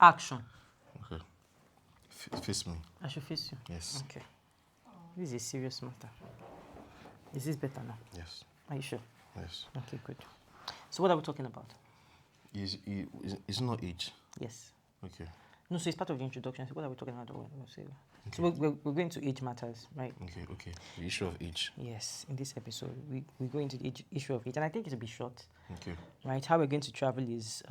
Action. Okay. Face me. I should face you. Yes. Okay. This is a serious matter. Is this better now? Yes. Are you sure? Yes. Okay, good. So what are we talking about? It's not age. Yes. Okay. No, so it's part of the introduction. So what are we talking about? So we're going to age matters, right? Okay. The issue of age. Yes. In this episode, we go into the issue of age, and I think it'll be short. Okay. Right? How we're going to travel is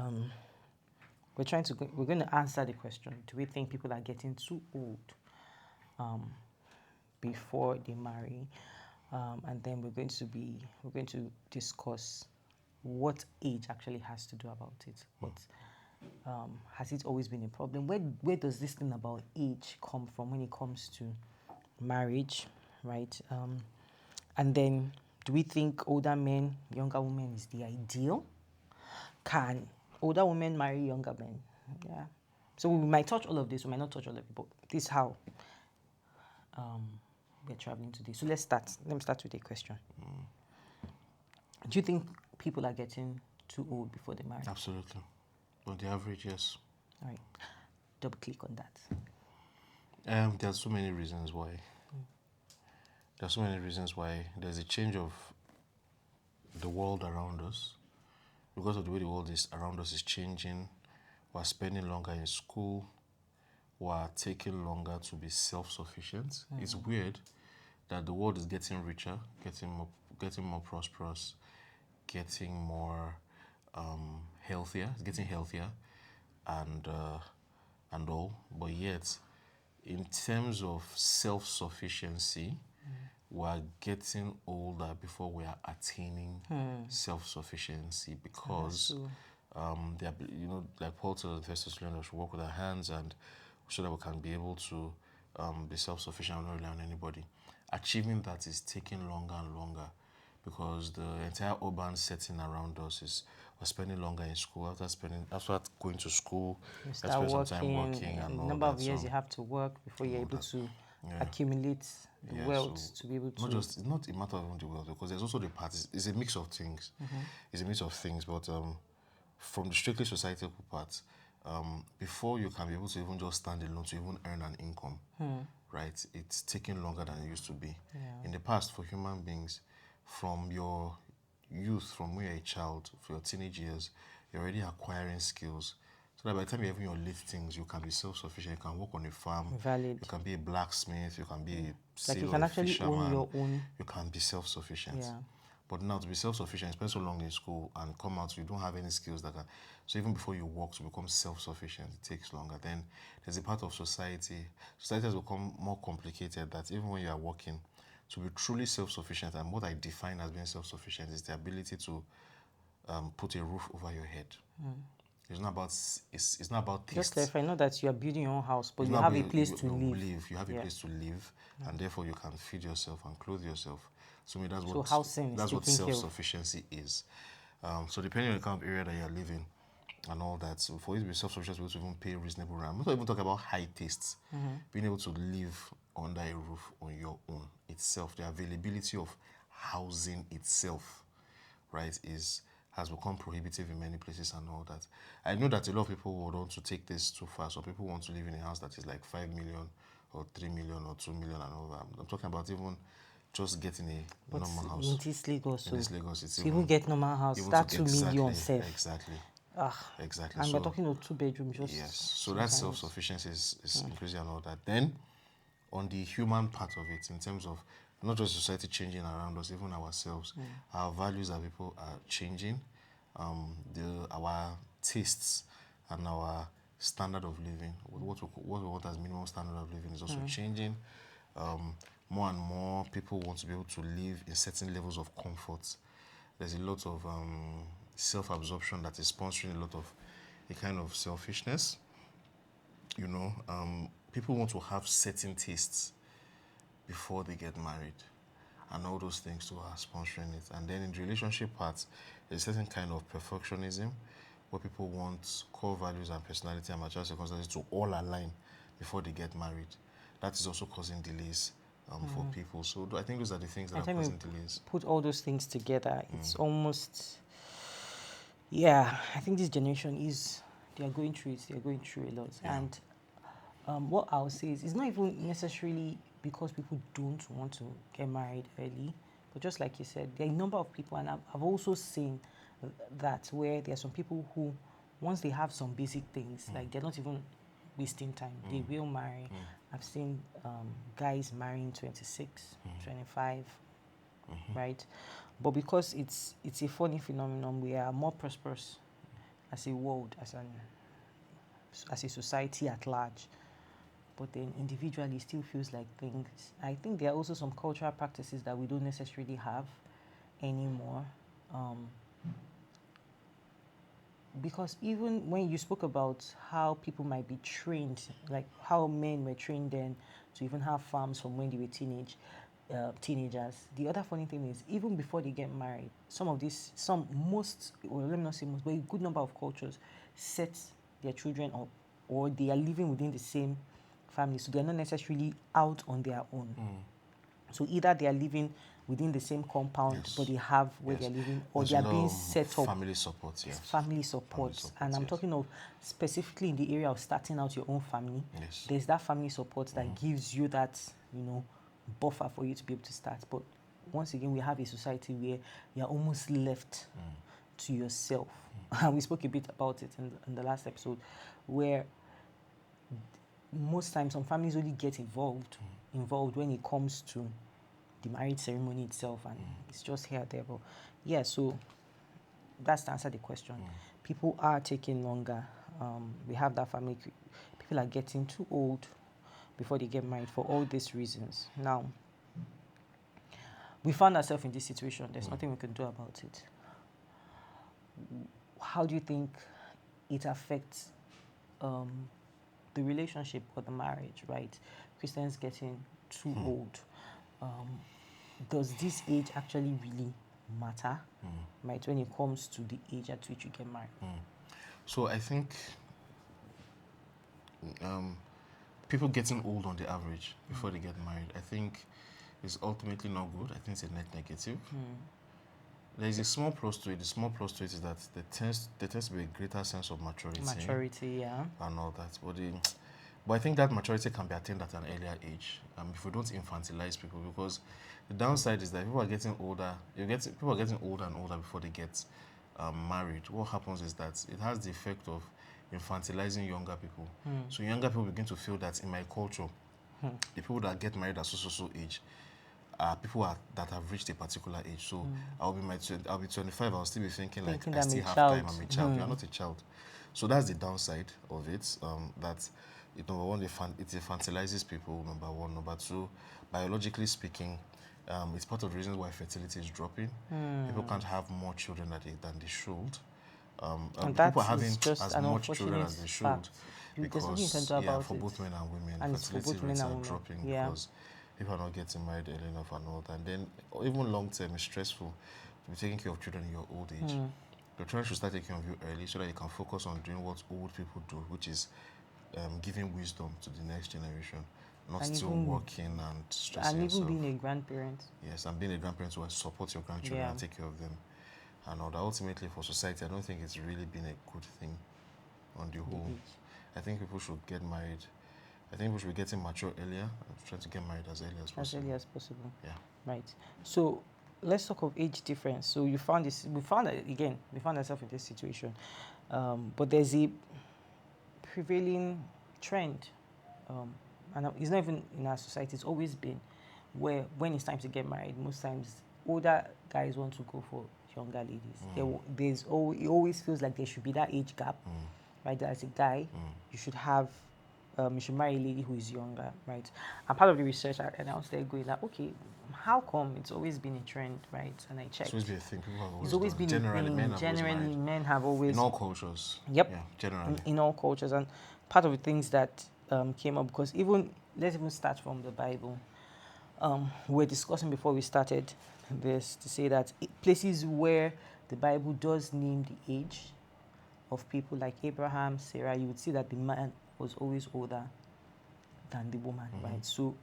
we're going to answer the question: do we think people are getting too old before they marry? And then we're going to discuss what age actually has to do about it. What has it always been a problem? Where does this thing about age come from when it comes to marriage, right? And then, do we think older men, younger women is the ideal? Can older women marry younger men? Yeah. So we might touch all of this, we might not touch all of it, but this is how we're traveling today. So let's start. Let me start with a question. Do you think people are getting too old before they marry? Absolutely. On the average, yes. All right. Double click on that. There are so many reasons why. There are so many reasons why there's a change of the world around us. Because of the way the world is around us is changing, we're spending longer in school, we're taking longer to be self-sufficient. It's weird that the world is getting richer, getting more prosperous, getting more healthier. It's getting healthier, and all. But yet, in terms of self-sufficiency, we're getting older before we are attaining self-sufficiency because like Paul tells the Thessalonians, we should work with our hands and so that we can be able to be self-sufficient and not rely on anybody. Achieving that is taking longer and longer because the entire urban setting around us is we're spending longer in school. After going to school, you start some time working and the all number that. of years you have to work before you're able to accumulate the wealth so to be able to. it's not a matter of the wealth because there's also the parts. It's a mix of things. It's a mix of things, but from the strictly societal part, before you can be able to even just stand alone to even earn an income, right? It's taking longer than it used to be. Yeah. In the past, for human beings, from your youth, from when you're a child, for your teenage years, you're already acquiring skills. So that by the time you're in your late things, you can be self-sufficient. You can work on a farm. Valid. You can be a blacksmith. You can be a sailor, Like you can actually fisherman. own your own. You can be self-sufficient. Yeah. But now to be self-sufficient, spend so long in school and come out, you don't have any skills that can. So even before you work to become self-sufficient, it takes longer. Then there's a part of society. Society has become more complicated that even when you are working, to be truly self-sufficient, and what I define as being self-sufficient is the ability to put a roof over your head. It's not about taste. Just clarify, not that you are building your own house, but It's you not have about a place you to live. You have a place to live, and therefore you can feed yourself and clothe yourself. So that's So housing is that's what taking care of. self-sufficiency is. So depending on the kind of area that you're living and all that, so for you to be self-sufficient, you have to even pay reasonable rent. I'm not even talking about high tastes. Being able to live under a roof on your own itself, the availability of housing itself, right, has become prohibitive in many places and all that. I know that a lot of people would want to take this too far. So people want to live in a house that is like 5 million or 3 million or 2 million and all that. I'm talking about even just getting a normal house. In this Lagos, It's to even get normal house, start 2 million safe. Exactly. Exactly. And we're talking of 2 bedroom just. Yes. So that self-sufficiency is increasing and all that. Then on the human part of it, in terms of not just society changing around us, even ourselves, our values as people are changing. Our tastes and our standard of living, what we want as minimum standard of living, is also changing. More and more people want to be able to live in certain levels of comfort. There's a lot of self-absorption that is sponsoring a lot of a kind of selfishness. People want to have certain tastes before they get married, and all those things too are sponsoring it. And then in the relationship part, there's a certain kind of perfectionism where people want core values and personality and mature circumstances to all align before they get married. That is also causing delays for people. So I think those are the things that are causing delays. Put all those things together, it's almost, I think this generation is they are going through it. They are going through a lot. Yeah. And what I'll say is, it's not even necessarily because people don't want to get married early, but just like you said, there are a number of people, and I've also seen that where there are some people who, once they have some basic things, like they're not even wasting time, they will marry. I've seen guys marrying 26, 25, right? But because it's a funny phenomenon, we are more prosperous as a world, as a society at large. But then individually it still feels like things. I think there are also some cultural practices that we don't necessarily have anymore. Because even when you spoke about how people might be trained, like how men were trained then to even have farms from when they were teenagers. The other funny thing is, even before they get married, most, well, let me not say most, but a good number of cultures set their children up, or they are living within the same family, so they're not necessarily out on their own. So either they are living within the same compound, Yes. but they have where Yes. they're living, or There's they a are lot being of set up. family support, yes. Family support. And I'm yes. talking of specifically in the area of starting out your own family. Yes. There's that family support that gives you that, buffer for you to be able to start. But once again, we have a society where you're almost left to yourself. And we spoke a bit about it in the last episode, where most times some families only get involved when it comes to the marriage ceremony itself, and it's just here there. But yeah, so that's to answer the question. People are taking longer. We have that family. People are getting too old before they get married for all these reasons. Now, we found ourselves in this situation. There's nothing we can do about it. How do you think it affects the relationship or the marriage, right? Christians getting too old. Does this age actually really matter, right, when it comes to the age at which you get married? So I think people getting old on the average before they get married, I think is ultimately not good. I think it's a net negative. There's a small plus to it. The small plus to it is that there tends to be a greater sense of maturity. Maturity, yeah. And all that. But I think that maturity can be attained at an earlier age if we don't infantilize people, because the downside is that people are getting older. People are getting older and older before they get married. What happens is that it has the effect of infantilizing younger people. So younger people begin to feel that in my culture, the people that get married at so age are people that have reached a particular age. So I'll be 25. I'll still be thinking like I still have time. I'm a child. You are not a child. So that's the downside of it. That number one, it infantilizes people. Number one, number two, biologically speaking, it's part of the reasons why fertility is dropping. People can't have more children than they should. And people are that having is just as an much children unfortunate as they should, fact. There's nothing you can because do about for it. both men and women, And it's for fertility both men rates and are women. dropping Yeah. because people are not getting married early enough and all that. And then even long term is stressful to be taking care of children in your old age. Your children should start taking care of you early so that you can focus on doing what old people do, which is giving wisdom to the next generation, not And still even- working and stressing And even yourself. being a grandparent. Yes, and being a grandparent who will support your grandchildren Yeah. and take care of them. And all that. Ultimately, for society, I don't think it's really been a good thing on the whole. age. I think people should get married. I think we should be getting mature earlier and trying to get married as early as As possible. early as possible. Yeah. Right. So let's talk of age difference. So we found ourselves in this situation. But there's a prevailing trend, and it's not even in our society, it's always been, where when it's time to get married, most times older guys want to go for younger ladies. It always feels like there should be that age gap, right? That as a guy, you should marry a lady who is younger, right? And part of the research, and I was there going like, okay, how come it's always been a trend, right? And I checked. It's always been a thing. People have always It's always done. been Generally, a thing. men have always Generally, married. men have always In all cultures. Yep. Yeah, generally. in all cultures. And part of the things that came up, because let's even start from the Bible. We're discussing before we started this to say that places where the Bible does name the age of people like Abraham, Sarah, you would see that the man was always older than the woman, right? So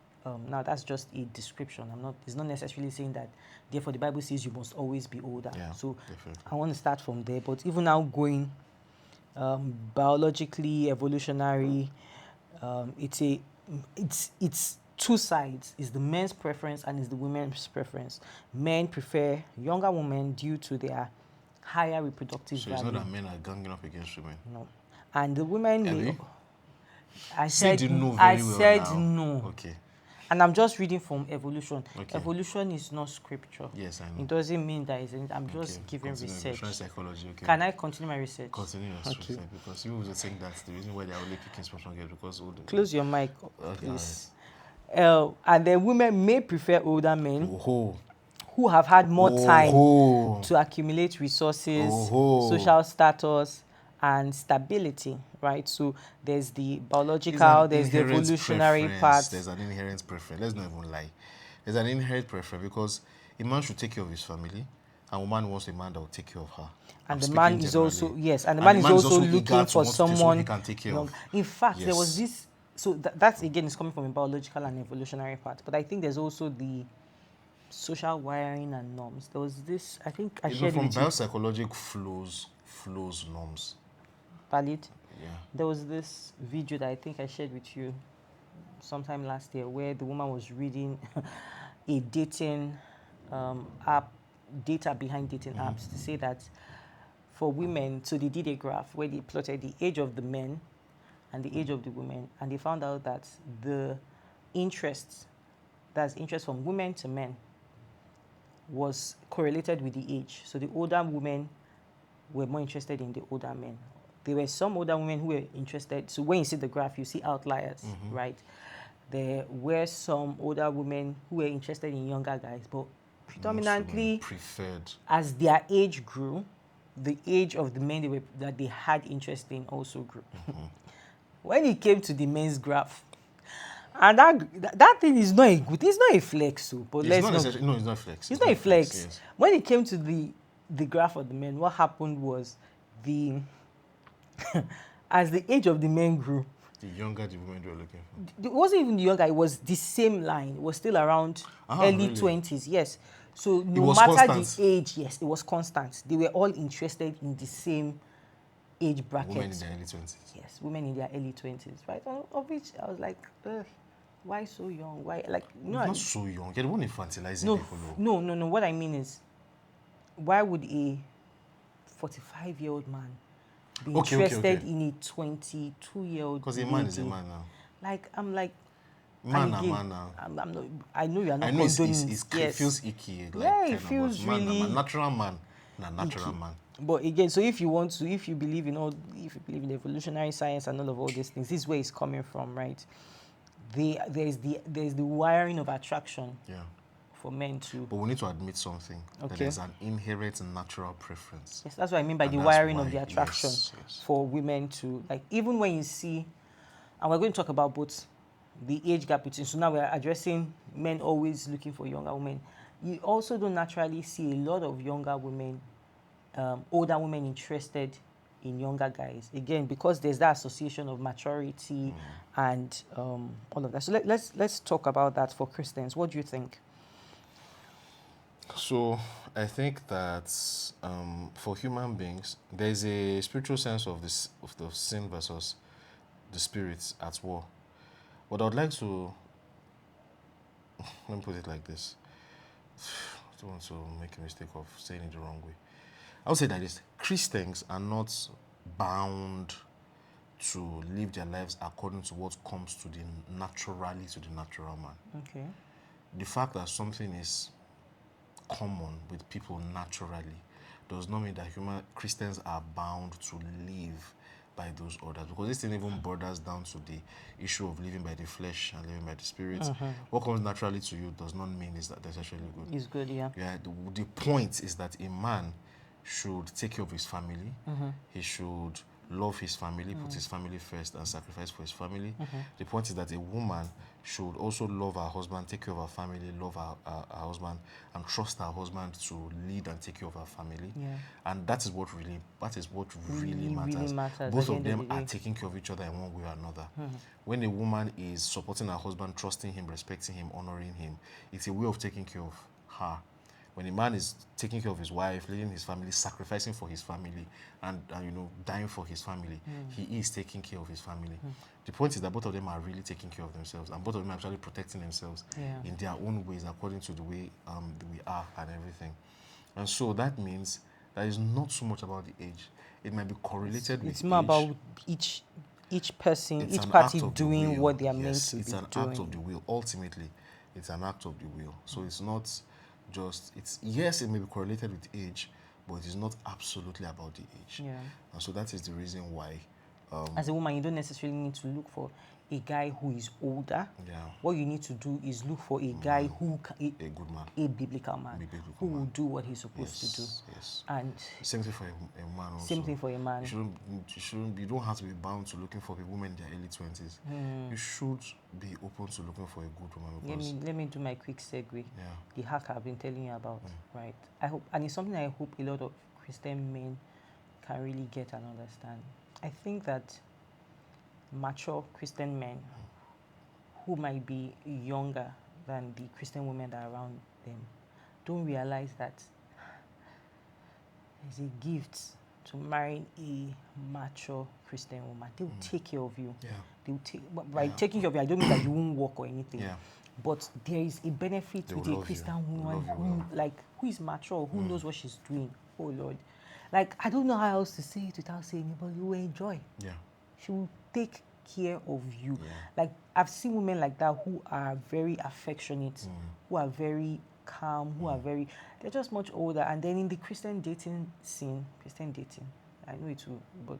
now that's just a description. It's not necessarily saying that therefore the Bible says you must always be older. Yeah, So definitely. I want to start from there. But even now going biologically, evolutionary. It's two sides. It's the men's preference and it's the women's preference. Men prefer younger women due to their higher reproductive So it's value. not that men are ganging up against women. No, and the women may. Ellie? I See, said you know I very well said now. no. Okay. And I'm just reading from evolution. Okay. Evolution is not scripture. Yes, I know. It doesn't mean that I'm just Okay, giving continue. research. Try psychology, okay. Can I continue my research? Continue your Okay. research, because you will think that's the reason why they are only picking special girls because all the Close your mic, Okay, please. And then women may prefer older men Oh, who have had more time oh, to accumulate resources, Oh. social status, and stability, right? So there's the biological, there's the inherent evolutionary preference. part. There's an inherent preference. Let's not even lie. There's an inherent preference because a man should take care of his family, and a woman wants a man that will take care of her. And I'm the man speaking is generally. also, yes, and the man is also eager looking to for want to take someone someone. he can take care young. of. In fact, there was Yes. this, so that's again is coming from a biological and evolutionary part, but I think there's also the social wiring and norms. There was this, I think I You know, shared from with you, biopsychological flows norms. valid. Yeah. There was this video that I think I shared with you sometime last year where the woman was reading a dating app, data behind dating apps to say that for women, so they did a graph where they plotted the age of the men and the age of the women, and they found out that the interest, that's interest from women to men, was correlated with the age. So the older women were more interested in the older men. There were some older women who were interested. So when you see the graph, you see outliers, right? There were some older women who were interested in younger guys, but Most predominantly women preferred. as their age grew, the age of the men that they had interest in also grew. When it came to the men's graph, and that thing is not a good, it's not a flex, so, but It's let's not not. necessarily, no, it's not flex. It's not a flex. Yes. When it came to the graph of the men, what happened was the as the age of the men grew, The younger the women were looking for. it wasn't even the younger, it was the same line. It was still around early really? 20s, yes. So no was matter constant? the age, yes, it was constant. They were all interested in the same age bracket. Women in their early 20s. Yes, women in their early 20s, right? Of which I was like, ugh, why so young? Why, like, no, Not so young. You don't infantilizing no, people. No. no. What I mean is, why would a 45-year-old man be Okay. interested in a 22-year-old Because a man is a man now. Like, I'm like, Man and now, again, man now. I'm not, I know you are not I know it condoning it feels icky. Like, Yeah, it kind of, but feels man, really natural man. Natural man. But again, so if you believe in evolutionary science and all these things, this is where it's coming from, right? There's the wiring of attraction Yeah. for men too. But we need to admit something. That Okay. there's an inherent natural preference. Yes, that's what I mean by And the that's wiring of why- the attraction yes. for women to, like, even when you see, and we're going to talk about both the age gap between, so now we're addressing men always looking for younger women. You also don't naturally see a lot of younger women, older women interested in younger guys. Again, because there's that association of maturity and all of that. So let's talk about that for Christians. What do you think? So I think that for human beings, there's a spiritual sense of this of the sin versus the spirits at war. But I'd like to let me put it like this. I don't want to make a mistake of saying it the wrong way. I would say that this Christians are not bound to live their lives according to what comes to the naturally to the natural man. Okay. The fact that something is common with people naturally does not mean that Christians are bound to live by those orders, because this thing even borders down to the issue of living by the flesh and living by the spirit. What comes naturally to you does not mean is that that's actually good. It's good, yeah. Yeah, the point is that a man should take care of his family. He should love his family, put his family first, and sacrifice for his family. The point is that a woman should also love her husband, take care of her family, love her husband, and trust her husband to lead and take care of her family. Yeah. And that is what really matters. Really matters Both at the of end them of the are day. taking care of each other in one way or another. When a woman is supporting her husband, trusting him, respecting him, honoring him, it's a way of taking care of her. When a man is taking care of his wife, leading his family, sacrificing for his family, and dying for his family, he is taking care of his family. The point is that both of them are really taking care of themselves, and both of them are actually protecting themselves in their own ways, according to the way we are and everything. And so that means that it's not so much about the age. It might be correlated with It's more age. about each person, It's each an party act of the doing will. what they are Yes, meant to it's be an doing. act of the will. Ultimately, it's an act of the will. So it's not just, yes, it may be correlated with age, but it is not absolutely about the age. Yeah. And so that is the reason why. As a woman, you don't necessarily need to look for a guy who is older. Yeah. What you need to do is look for a guy who A good man. a biblical man, biblical who will man. do what he's supposed to do. Yes. And Same thing for a man also. same thing for a man. You don't have to be bound to looking for women in their early 20s. You should be open to looking for a good woman because Let me do my quick segue. yeah. The hack I've been telling you about, right? I hope, and it's something I hope a lot of Christian men can really get and understand. I think that mature Christian men who might be younger than the Christian women that are around them don't realize that there's a gift to marrying a mature Christian woman. They'll take care of you. Yeah. They'll by taking care of you, I don't mean that you won't work or anything. Yeah. But there is a benefit They with will a love Christian you. They will woman love you who is mature, who knows what she's doing. Oh Lord. Like, I don't know how else to say it without saying it, but you will enjoy. Yeah. She will take care of you. Yeah. Like, I've seen women like that who are very affectionate, who are very calm, who are they're just much older. And then in the Christian dating, I know it will, but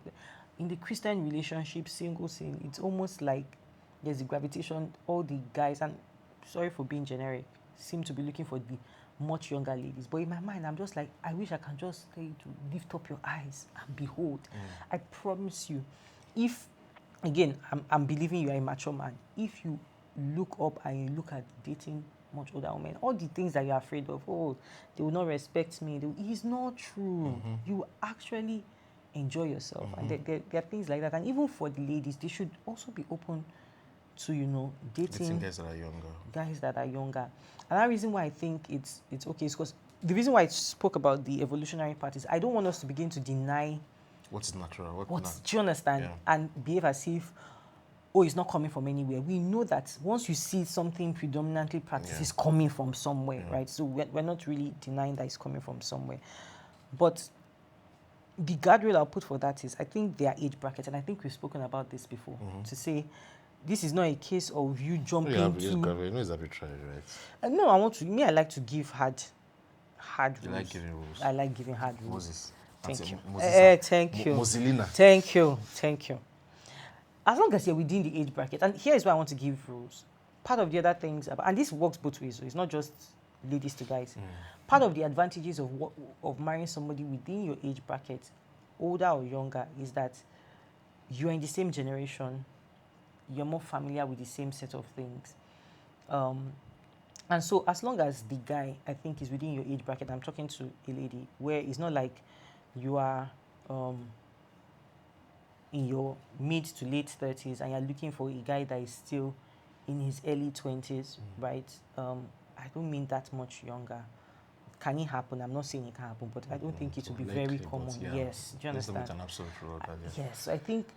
in the Christian relationship, single scene, it's almost like there's a gravitation. All the guys, and sorry for being generic, seem to be looking for the much younger ladies. But in my mind, I'm just like, I wish I can just tell you to lift up your eyes and behold. I promise you, if, again, I'm believing you are a mature man. If you look up and you look at dating much older women, all the things that you're afraid of, oh, they will not respect me. It's not true. You actually enjoy yourself. And there are things like that. And even for the ladies, they should also be open to, dating guys that are younger. Guys that are younger. Another reason why I think it's okay is because the reason why I spoke about the evolutionary part is I don't want us to begin to deny What's natural? do you understand? Yeah. And behave as if, oh, it's not coming from anywhere. We know that once you see something predominantly practiced, it's coming from somewhere, right? So we're not really denying that it's coming from somewhere. But the guardrail I'll put for that is, I think their age bracket, and I think we've spoken about this before, to say this is not a case of you jumping to... It's arbitrary, right? No, I like to give hard You rules. like giving rules. I like giving hard rules. Moses. Thank you. Moses. Thank you. Moselina. Thank you. As long as you're within the age bracket, and here is why I want to give rules. Part of the other things, and this works both ways, so it's not just ladies to guys. Part of the advantages of marrying somebody within your age bracket, older or younger, is that you're in the same generation, you're more familiar with the same set of things. And so as long as the guy, I think, is within your age bracket, I'm talking to a lady, where it's not like you are in your mid to late 30s and you're looking for a guy that is still in his early 20s, right? I don't mean that much younger. Can it happen? I'm not saying it can happen, but I don't think it will be very common. Yes, do you understand? There's not an absolute rule about that. Yes, I think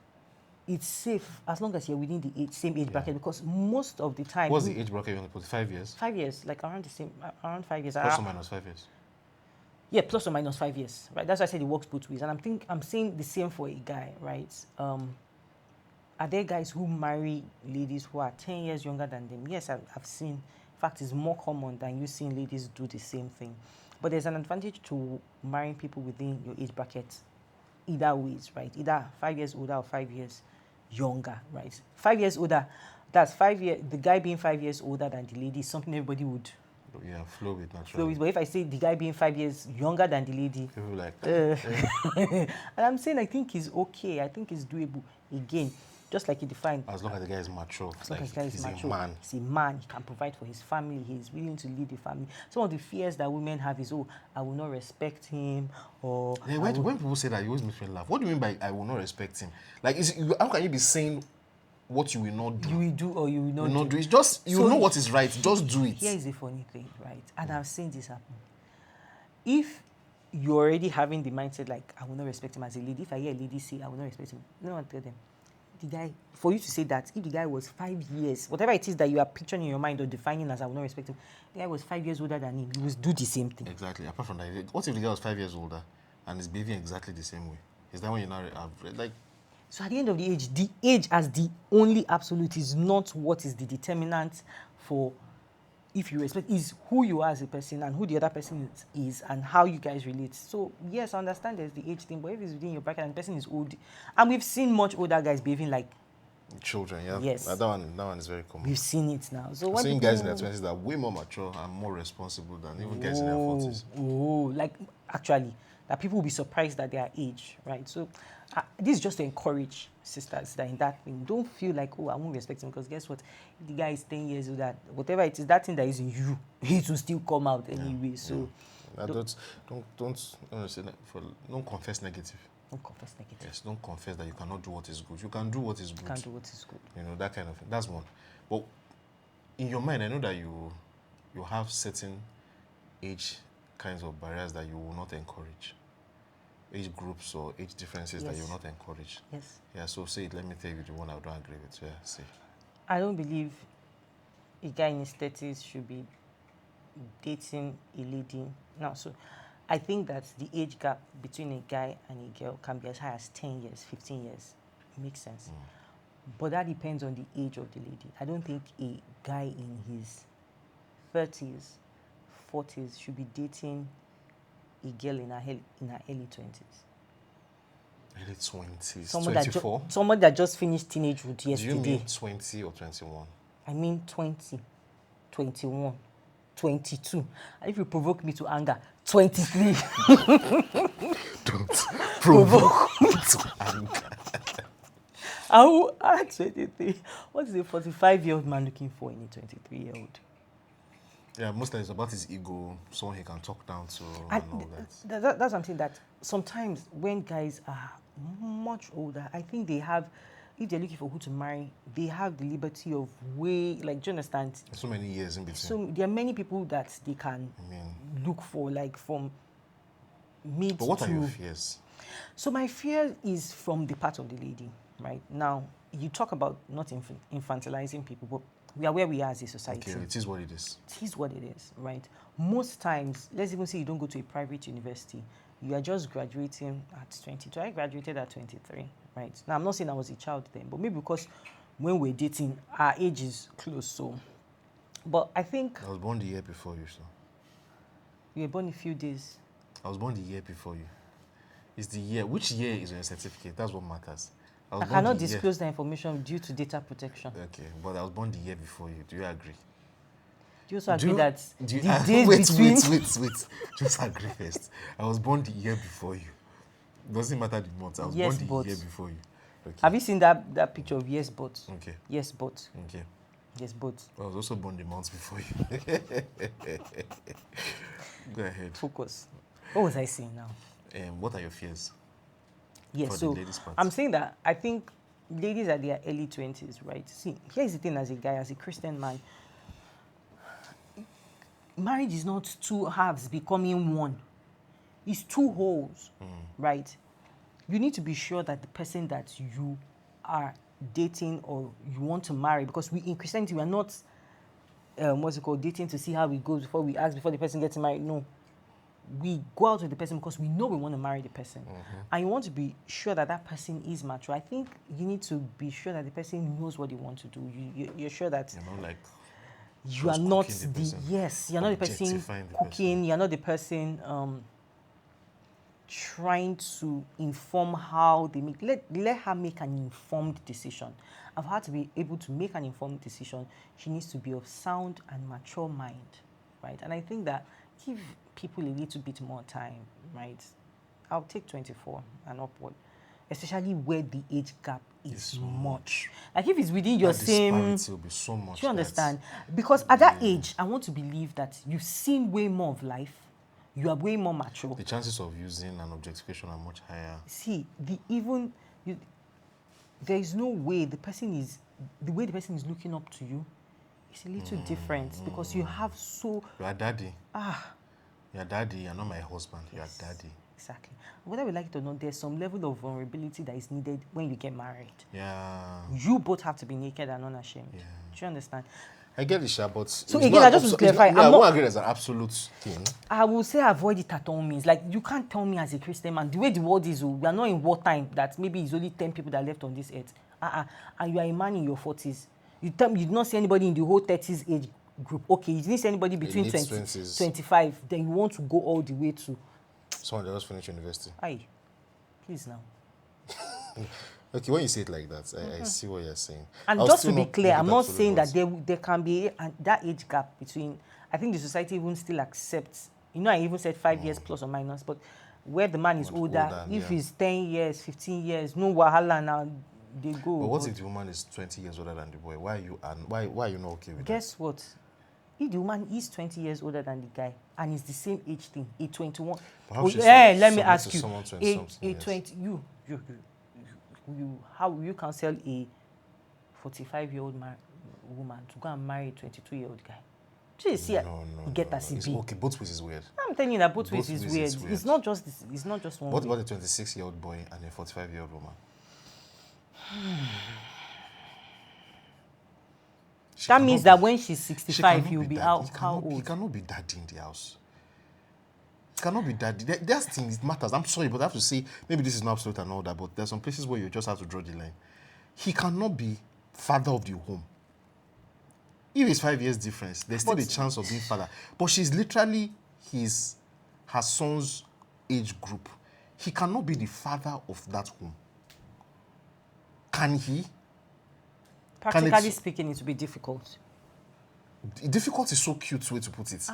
it's safe as long as you're within the same age bracket, because most of the time... What's the age bracket you want to put? 5 years? 5 years, like around 5 years. Plus or minus 5 years? Yeah, plus or minus 5 years, right? That's why I said it works both ways. And I'm saying the same for a guy, right? Are there guys who marry ladies who are 10 years younger than them? Yes, I've seen. In fact, it's more common than you seeing ladies do the same thing. But there's an advantage to marrying people within your age bracket either ways, right? Either 5 years older or 5 years younger, right? 5 years older, that's 5 years. The guy being 5 years older than the lady is something everybody would flow with naturally. But if I say the guy being 5 years younger than the lady, people like and I'm saying I think it's okay. I think it's doable. Again, just like you defined. As long as the guy is mature. As long as the guy is mature. A man. He's a man. He can provide for his family. He's willing to lead the family. Some of the fears that women have is, I will not respect him, or... When people say that, you always make me laugh. What do you mean by I will not respect him? Like, how can you be saying what you will not do? You will do or you will not do. It's just, you know what is right. Just do it. Here is a funny thing, right? And I've seen this happen. if you're already having the mindset like, I will not respect him as a lady, if I hear a lady say, I will not respect him, no one tell them. The guy, for you to say that, if the guy was 5 years, whatever it is that you are picturing in your mind or defining as I will not respect him, the guy was 5 years older than him, he will do the same thing. Exactly. Apart from that, what if the guy was 5 years older and is behaving exactly the same way? Is that when you now like? So at the end of the age as the only absolute is not what is the determinant for if you respect, is who you are as a person and who the other person is and how you guys relate. So yes, I understand there's the age thing, but if it's within your bracket and the person is old, and we've seen much older guys behaving like Children, yeah. Yes. That one is very common. we've seen it now. So I've when seen people, guys in their 20s that are way more mature and more responsible than even guys in their 40s. like actually, that people will be surprised at their age, right? So this is just to encourage sisters that in that thing, don't feel like, oh, I won't respect him, because guess what? If the guy is 10 years old, that whatever it is, that thing that is in you, it will still come out anyway. So Don't confess negative. don't confess negative. Yes, don't confess that you cannot do what is good. You can do what is good. You can't do what is good. You know, that kind of thing. That's one. But in your mind, I know that you have certain age kinds of barriers that you will not encourage. Age groups or age differences that you will not encourage. Yes. Yeah, so say it. Let me tell you the one I don't agree with. Yeah, say. I don't believe a guy in his 30s should be dating a lady. Now, so I think that the age gap between a guy and a girl can be as high as 10 years, 15 years. It makes sense. But that depends on the age of the lady. I don't think a guy in his 30s, 40s should be dating a girl in her early 20s. Early 20s. Someone 24? Someone that just finished teenagehood yesterday. Do you mean 20 or 21? I mean 20, 21, 22. And if you provoke me to anger, 23. Don't provoke me to anger. I will ask 23. What is a 45-year-old man looking for in a 23-year-old? Yeah, most times it's about his ego, someone he can talk down to, and all that. That's something that sometimes when guys are much older, I think they have, if they're looking for who to marry, they have the liberty of way, like, do you understand? So many years in between. So there are many people that they can look for, like from mid to... But what are your fears? So my fear is from the part of the lady, right? Now, you talk about not infantilizing people, but we are where we are as a society. Okay, it is what it is. It is what it is, right? Most times, let's even say you don't go to a private university, you are just graduating at 22. I graduated at 23, right? Now, I'm not saying I was a child then, but maybe because when we're dating, our age is close, so. But I think... I was born the year before you, so. You were born a few days. I was born the year before you. It's the year. Which year is on your certificate? That's what matters. I cannot disclose the information due to data protection. Okay, but I was born the year before you. Do you agree? Do you also agree that the days between... Wait. Just agree first. I was born the year before you. Doesn't matter the month. I was born the year before you. Okay. Have you seen that picture of yes, but? Okay. Yes, but. Okay. Yes, but. I was also born the month before you. Go ahead. Focus. What was I saying now? What are your fears? Yes, so I'm saying that I think ladies at their early 20s, right? See, here's the thing as a guy, as a Christian man, marriage is not two halves becoming one. It's two wholes, right? You need to be sure that the person that you are dating or you want to marry, because we in Christianity, we are not, dating to see how it goes before we ask, before the person gets married. No. We go out with the person because we know we want to marry the person. And you want to be sure that that person is mature. I think you need to be sure that the person knows what they want to do. You're sure that... You're not like... You are not you're not the person cooking. You're not the person trying to inform how they make... Let her make an informed decision. And for her to be able to make an informed decision, she needs to be of sound and mature mind, right? And I think that give people a little bit more time, right? I'll take 24 and upward, especially where the age gap is much. Like if it's within your same... Will be so much. Do you understand? Because at that age, I want to believe that you've seen way more of life. You are way more mature. The chances of using an objectification are much higher. See, there is no way the way the person is looking up to you is a little different because you have so... You are daddy. You're daddy, you're not my husband, you're daddy. Exactly. Whether we like it or not, there's some level of vulnerability that is needed when you get married. Yeah. You both have to be naked and unashamed. Yeah. Do you understand? I get the share, but So again, I just want to clarify. I won't agree as an absolute thing. I will say avoid it at all means. Like, you can't tell me as a Christian man, the way the world is, we are not in wartime that maybe it's only 10 people that are left on this earth. And you are a man in your 40s. You did not see anybody in the whole 30s age group. Okay, you didn't see anybody between 20, 25. Then you want to go all the way to... Someone that just finished university. Aye, please now. Okay, when you say it like that, I see what you're saying. And just to be clear, I'm not saying that there can be that age gap between... I think the society even still accepts... You know, I even said 5 years plus or minus, but where the man is older, if he's 10 years, 15 years, no wahala now, they go. But what if the woman is 20 years older than the boy? Why are you not okay with that? Guess what? If the woman is 20 years older than the guy and it's the same age thing, a 21... let me ask you, a 20... How will you counsel a 45-year-old woman to go and marry a 22-year-old guy? Get that CB. Okay, both ways is weird. I'm telling you that both ways is weird. It's not just one. What about a 26-year-old boy and a 45-year-old woman? That means that when she's 65, he'll be out. How old? He cannot be daddy in the house. He cannot be daddy. There's things, it matters. I'm sorry, but I have to say, maybe this is not absolute and all that, but there's some places where you just have to draw the line. He cannot be father of the home. If it's 5 years difference, there's still a chance of being father. But she's literally her son's age group. He cannot be the father of that home. Can he? Practically speaking, it will be difficult. Difficult is so cute way to put it.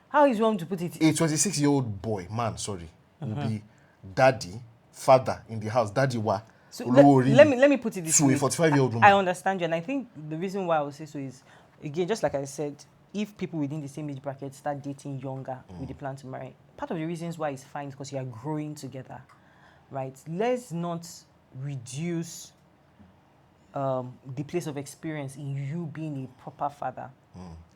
How is wrong to put it? A 26-year-old boy, will be daddy, father in the house. Daddy wa. So let me put it this way. To a 45-year-old woman. I understand you, and I think the reason why I would say so is, again, just like I said, if people within the same age bracket start dating younger with the plan to marry, part of the reasons why it's fine is because you are growing together, right? Let's not reduce the place of experience in you being a proper father.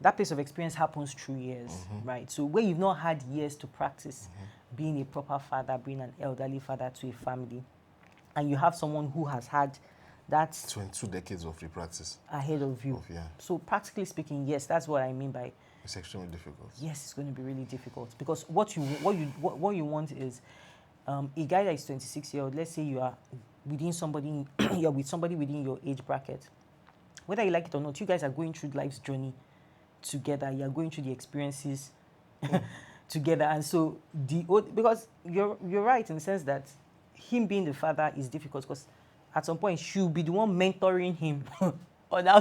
That place of experience happens through years, right? So when you've not had years to practice being a proper father, being an elderly father to a family, and you have someone who has had that 22 decades of free practice ahead of you. So practically speaking, yes, that's what I mean by it's extremely difficult. Yes, it's going to be really difficult because what you want is a guy that is 26-year-old. Let's say you are within somebody, you're with somebody within your age bracket. Whether you like it or not, you guys are going through life's journey together. You are going through the experiences together, and so because you're right in the sense that him being the father is difficult because at some point she'll be the one mentoring him on how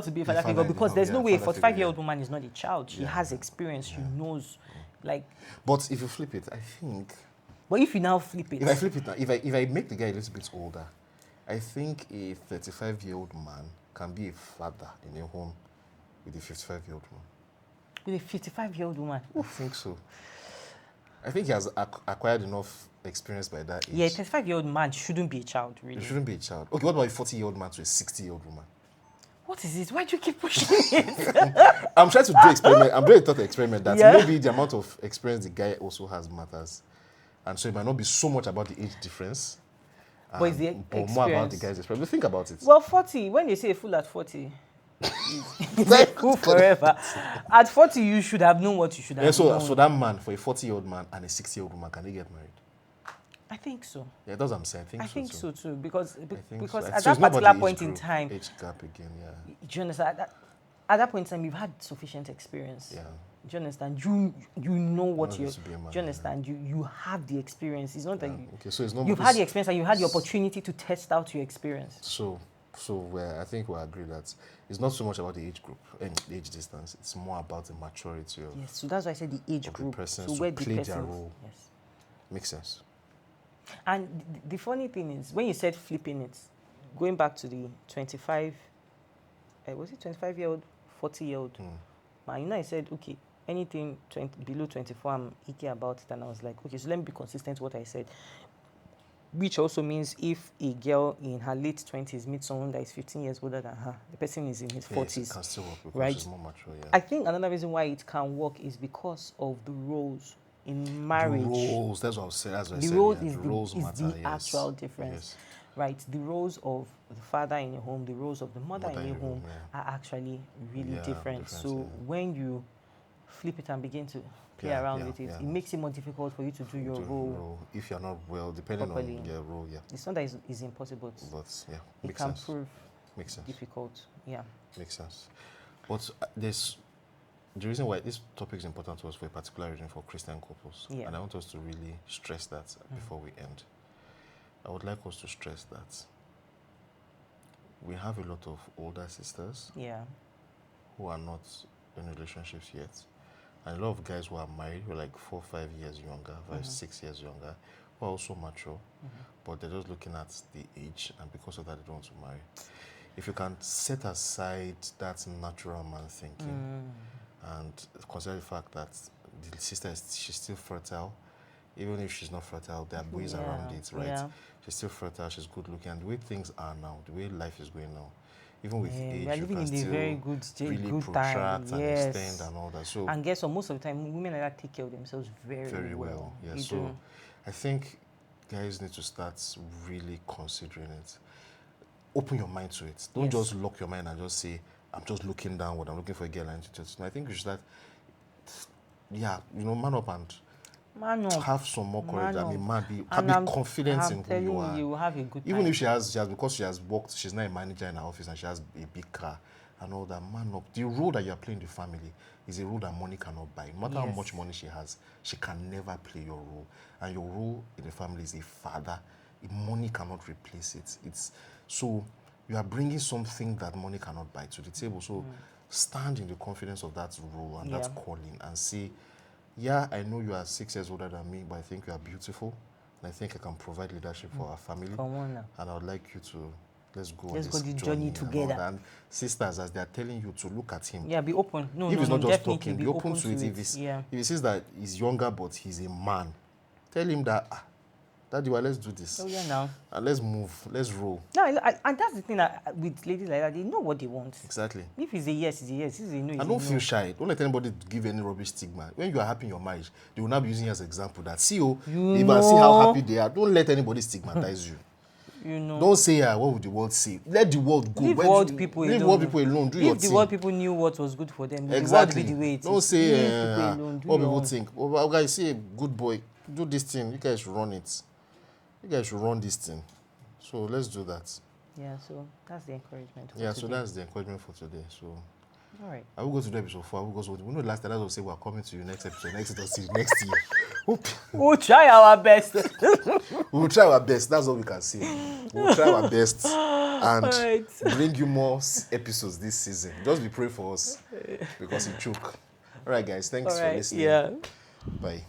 to be a father figure, because there's no way a 45-year-old woman is not a child. She has experience. She knows, like. But if you flip it, I think. But if you now flip it. If I flip it now, if I make the guy a little bit older, I think a 35-year-old man can be a father in a home with a 55-year-old woman. With a 55-year-old woman? I think so. I think he has acquired enough experience by that age. Yeah, a 35-year-old man shouldn't be a child, really. He shouldn't be a child. Okay, what about a 40-year-old man to a 60-year-old woman? What is it? Why do you keep pushing it? I'm trying to do experiment. I'm doing a thought experiment that maybe the amount of experience the guy also has matters. And so it might not be so much about the age difference. But it's the experience. More about the guy's experience. But think about it. Well, 40, when they say a fool at 40, it's a fool forever. At 40, you should have known what you should have known. So that man, for a 40-year-old man and a 60-year-old woman, can they get married? I think so. Yeah, that's what I'm saying. I think so too. Because so. At that particular point in time... Age gap again, yeah. Do you understand? At that point in time, you've had sufficient experience. Yeah. Do you understand? You know what you're... Do you understand? You have the experience. It's not that okay, so it's not... You've had the experience and you had the opportunity to test out your experience. So I think we agree that it's not so much about the age group and the age distance. It's more about the maturity of... Yes, so that's why I said the age group. The person, so where play their role. Yes. Makes sense. And the funny thing is, when you said flipping it, going back to the 25... was it 25-year-old, 40-year-old? Man, you know, I said, okay, anything below 24, I'm icky about it. And I was like, okay, so let me be consistent with what I said. which also means if a girl in her late 20s meets someone that is 15 years older than her, the person is in his Yes, 40s. it can still work because right? she's more mature. Yeah. I think another reason why it can work is because of the roles in marriage. The roles, that's what I was saying. That's what The I said. roles Yeah. is The the, roles is matter. the Yes. actual difference. Yes. Right? The roles of the father in your home, the roles of the mother in your home yeah. are actually really Yeah, different. different, So yeah. when you flip it and begin to play Yeah, around yeah, with it, yeah. it makes it more difficult for you to do your The role if you're not well, depending properly. on your role, yeah. It's not that it's impossible. But yeah, It makes can sense. prove Makes sense. difficult. Yeah. Makes sense. But there's the reason why this topic is important to us for a particular reason for Christian couples. Yeah. And I want us to really stress that before we end. I would like us to stress that we have a lot of older sisters Yeah. who are not in relationships yet. And a lot of guys who are married who are like 4 or 5 years younger, 5, 6 years younger, who are also mature, but they're just looking at the age, and because of that, they don't want to marry. If you can set aside that natural man thinking and consider the fact that the sister she's still fertile, even if she's not fertile, there are ways around it, right? Yeah. She's still fertile, she's good looking, and the way things are now, the way life is going now, even with Yeah, age, we are you living can in a still very good really good protract time. and Yes. extend and all that. So And guess what? Most of the time, women like that take care of themselves very well. Yeah. They So do. I think guys need to start really considering it. Open your mind to it. Don't Yes. just lock your mind and just say, I'm just looking downward. I'm looking for a girl. And just, I think you should start, man up and Man up. have some more courage. Man I mean, up. man, be And confident I'm in who telling you are. you will have a good time. Even if she has because she has worked, she's not a manager in her office and she has a big car and all that, man up. The role that you're playing in the family is a role that money cannot buy. No matter how Yes. much money she has, she can never play your role. And your role in the family is a father. Money cannot replace it. It's so you are bringing something that money cannot buy to the table. So stand in the confidence of that role and that calling and say, yeah, I know you are 6 years older than me, but I think you are beautiful. And I think I can provide leadership for our family. Come on now. And I would like you to let's go Let's on go this the and journey all together. that. And sisters, as they are telling you to look at him, Yeah, be open. No, if no, he's no, not just definitely talking, be open to it. Yeah. If he says that he's younger but he's a man, tell him that, Daddy, well, let's do this. Oh yeah, now. And let's move, let's roll. No, and that's the thing that with ladies like that, they know what they want. Exactly. If it's a yes, it's a yes. If it's a no, it's And a don't no. feel shy. Don't let anybody give any rubbish stigma. When you are happy in your marriage, they will not be using you as an example that, see you I see how happy they are. Don't let anybody stigmatize you. You know. Don't say, what would the world say? Let the world go. Leave When world you- people leave alone. world people alone. Do your If the thing. world people knew what was good for them, Exactly. the world be the way it Don't is. say, Leave people alone. Do what your people own. think. Oh, guys, see a good boy, do this thing. You guys should run it. You guys should run this thing. So let's do that. Yeah, so that's the encouragement. For Yeah, today. so that's the encouragement for today. So All right. I will go to the episode 4. We know last time I will say we're coming to you next episode, next year. Hope We'll try our best. we will try our best. That's all we can say. We'll try our best and Alright. bring you more episodes this season. Just be praying for us because it choke. All right, guys. Thanks All for right. listening. Yeah. Bye.